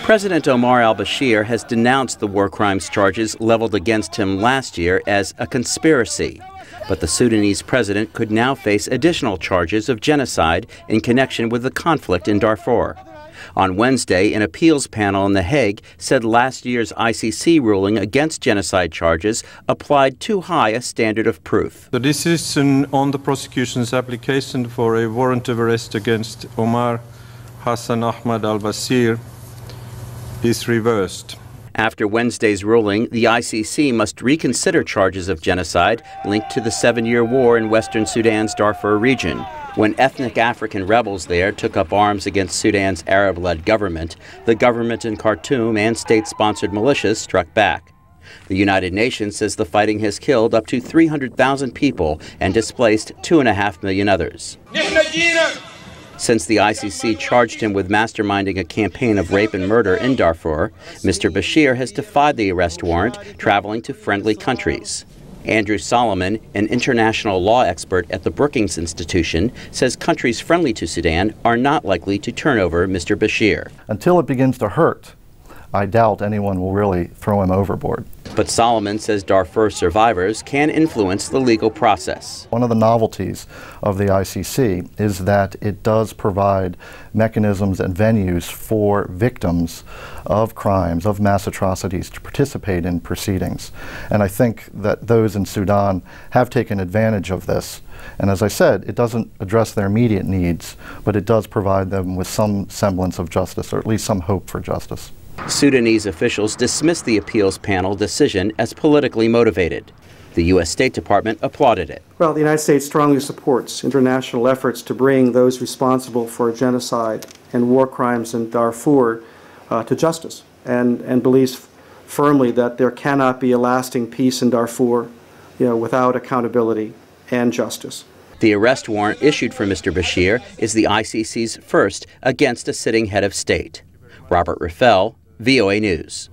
President Omar al-Bashir has denounced the war crimes charges leveled against him last year as a conspiracy. But the Sudanese president could now face additional charges of genocide in connection with the conflict in Darfur. On Wednesday, an appeals panel in The Hague said last year's ICC ruling against genocide charges applied too high a standard of proof. The decision on the prosecution's application for a warrant of arrest against Omar Hassan Ahmad al-Bashir is reversed. After Wednesday's ruling, the ICC must reconsider charges of genocide linked to the 7-year war in western Sudan's Darfur region, when ethnic African rebels there took up arms against Sudan's Arab-led government. The government in Khartoum and state-sponsored militias struck back. The United Nations says the fighting has killed up to 300,000 people and displaced 2.5 million others. Since the ICC charged him with masterminding a campaign of rape and murder in Darfur, Mr. Bashir has defied the arrest warrant, traveling to friendly countries. Andrew Solomon, an international law expert at the Brookings Institution, says countries friendly to Sudan are not likely to turn over Mr. Bashir. Until it begins to hurt, I doubt anyone will really throw him overboard. But Solomon says Darfur survivors can influence the legal process. One of the novelties of the ICC is that it does provide mechanisms and venues for victims of crimes, of mass atrocities, to participate in proceedings. And I think that those in Sudan have taken advantage of this. And as I said, it doesn't address their immediate needs, but it does provide them with some semblance of justice, or at least some hope for justice. Sudanese officials dismissed the appeals panel decision as politically motivated. The U.S. State Department applauded it. Well, the United States strongly supports international efforts to bring those responsible for genocide and war crimes in Darfur to justice, and believes firmly that there cannot be a lasting peace in Darfur, without accountability and justice. The arrest warrant issued for Mr. Bashir is the ICC's first against a sitting head of state. Robert Raffaele, VOA News.